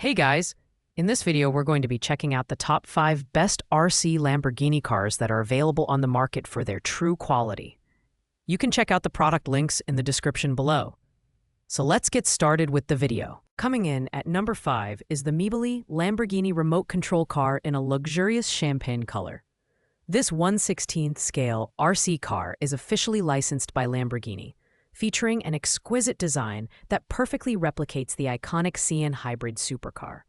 Hey guys! In this video, we're going to be checking out the top 5 best RC Lamborghini cars that are available on the market for their true quality. You can check out the product links in the description below. So let's get started with the video. Coming in at number 5 is the Mibali Lamborghini remote control car in a luxurious champagne color. This 1/16th scale RC car is officially licensed by Lamborghini, featuring an exquisite design that perfectly replicates the iconic CN hybrid supercar.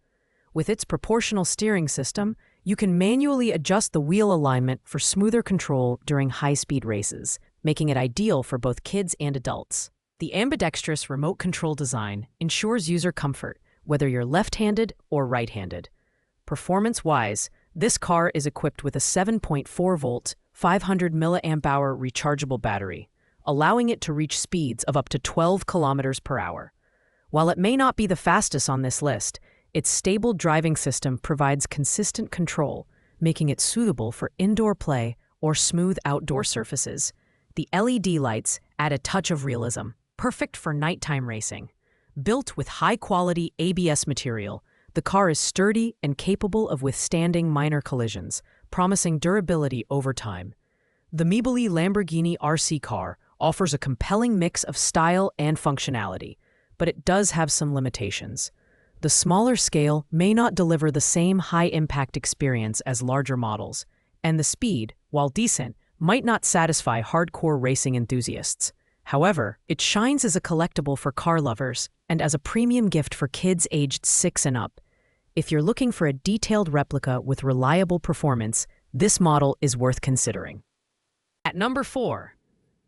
With its proportional steering system, you can manually adjust the wheel alignment for smoother control during high-speed races, making it ideal for both kids and adults. The ambidextrous remote control design ensures user comfort, whether you're left-handed or right-handed. Performance-wise, this car is equipped with a 7.4-volt, 500 mAh rechargeable battery, allowing it to reach speeds of up to 12 kilometers per hour. While it may not be the fastest on this list, its stable driving system provides consistent control, making it suitable for indoor play or smooth outdoor surfaces. The LED lights add a touch of realism, perfect for nighttime racing. Built with high-quality ABS material, the car is sturdy and capable of withstanding minor collisions, promising durability over time. The Mibali Lamborghini RC car offers a compelling mix of style and functionality, but it does have some limitations. The smaller scale may not deliver the same high-impact experience as larger models, and the speed, while decent, might not satisfy hardcore racing enthusiasts. However, it shines as a collectible for car lovers and as a premium gift for kids aged 6 and up. If you're looking for a detailed replica with reliable performance, this model is worth considering. At number 4,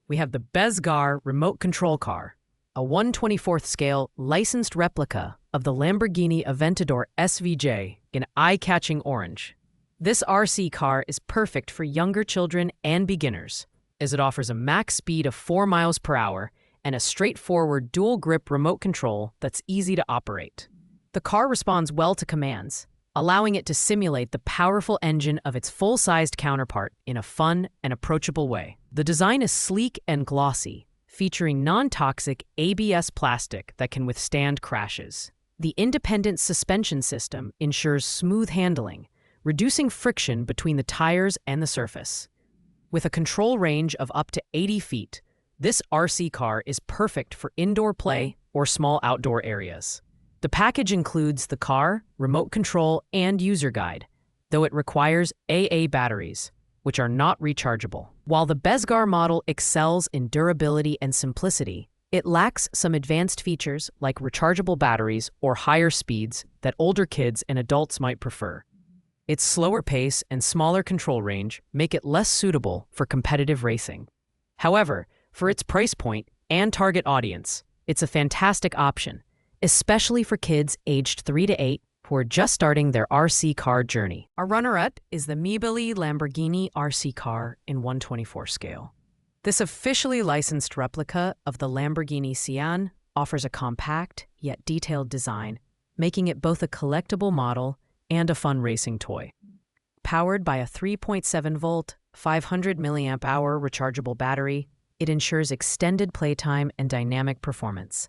we have the Bezgar remote control car, a 1/24th scale licensed replica of the Lamborghini Aventador SVJ in eye-catching orange. This RC car is perfect for younger children and beginners, as it offers a max speed of 4 miles per hour and a straightforward dual-grip remote control that's easy to operate. The car responds well to commands, allowing it to simulate the powerful engine of its full-sized counterpart in a fun and approachable way. The design is sleek and glossy, featuring non-toxic ABS plastic that can withstand crashes. The independent suspension system ensures smooth handling, reducing friction between the tires and the surface. With a control range of up to 80 feet, this RC car is perfect for indoor play or small outdoor areas. The package includes the car, remote control, and user guide, though it requires AA batteries, which are not rechargeable. While the Bezgar model excels in durability and simplicity, it lacks some advanced features like rechargeable batteries or higher speeds that older kids and adults might prefer. Its slower pace and smaller control range make it less suitable for competitive racing. However, for its price point and target audience, it's a fantastic option, especially for kids aged 3 to 8 who are just starting their RC car journey. Our runner-up is the Mibali Lamborghini RC car in 1/24 scale. This officially licensed replica of the Lamborghini Sian offers a compact yet detailed design, making it both a collectible model and a fun racing toy. Powered by a 3.7-volt, 500 mAh rechargeable battery, it ensures extended playtime and dynamic performance.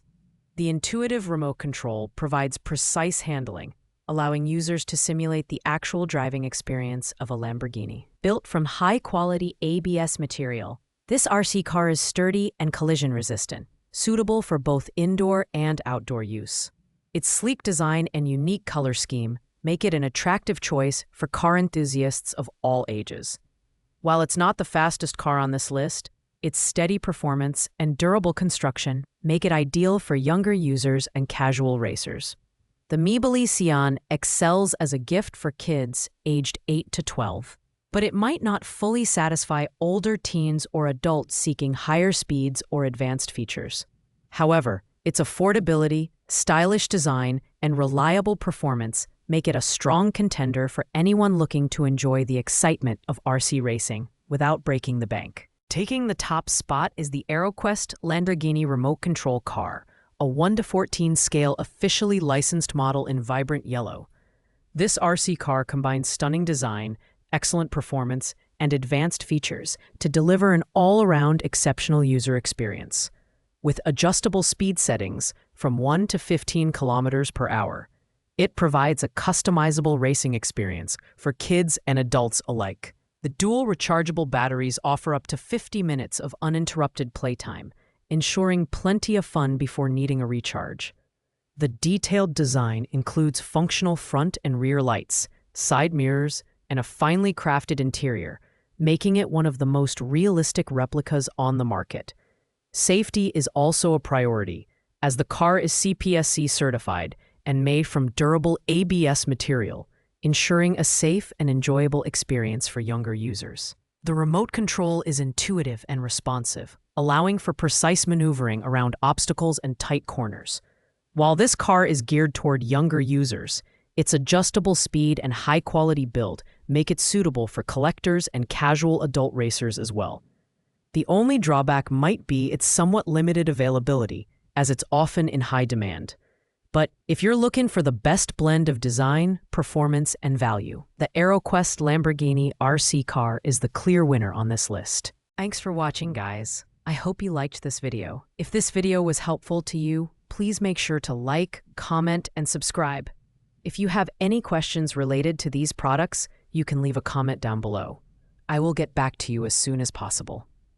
The intuitive remote control provides precise handling, allowing users to simulate the actual driving experience of a Lamborghini. Built from high-quality ABS material, this RC car is sturdy and collision-resistant, suitable for both indoor and outdoor use. Its sleek design and unique color scheme make it an attractive choice for car enthusiasts of all ages. While it's not the fastest car on this list, its steady performance and durable construction make it ideal for younger users and casual racers. The Mibali Sian excels as a gift for kids aged 8 to 12, but it might not fully satisfy older teens or adults seeking higher speeds or advanced features. However, its affordability, stylish design, and reliable performance make it a strong contender for anyone looking to enjoy the excitement of RC racing without breaking the bank. Taking the top spot is the AeroQuest Lamborghini remote control car, a 1/14 scale officially licensed model in vibrant yellow. This RC car combines stunning design, excellent performance, and advanced features to deliver an all-around exceptional user experience. With adjustable speed settings from 1 to 15 kilometers per hour, It provides a customizable racing experience for kids and adults alike. The dual rechargeable batteries offer up to 50 minutes of uninterrupted playtime, ensuring plenty of fun before needing a recharge. The detailed design includes functional front and rear lights, side mirrors, and a finely crafted interior, making it one of the most realistic replicas on the market. Safety is also a priority, as the car is CPSC certified and made from durable ABS material, ensuring a safe and enjoyable experience for younger users. The remote control is intuitive and responsive, allowing for precise maneuvering around obstacles and tight corners. While this car is geared toward younger users, its adjustable speed and high-quality build make it suitable for collectors and casual adult racers as well. The only drawback might be its somewhat limited availability, as it's often in high demand. But if you're looking for the best blend of design, performance, and value, the AeroQuest Lamborghini RC car is the clear winner on this list. Thanks for watching, guys. I hope you liked this video. If this video was helpful to you, please make sure to like, comment, and subscribe. If you have any questions related to these products, you can leave a comment down below. I will get back to you as soon as possible.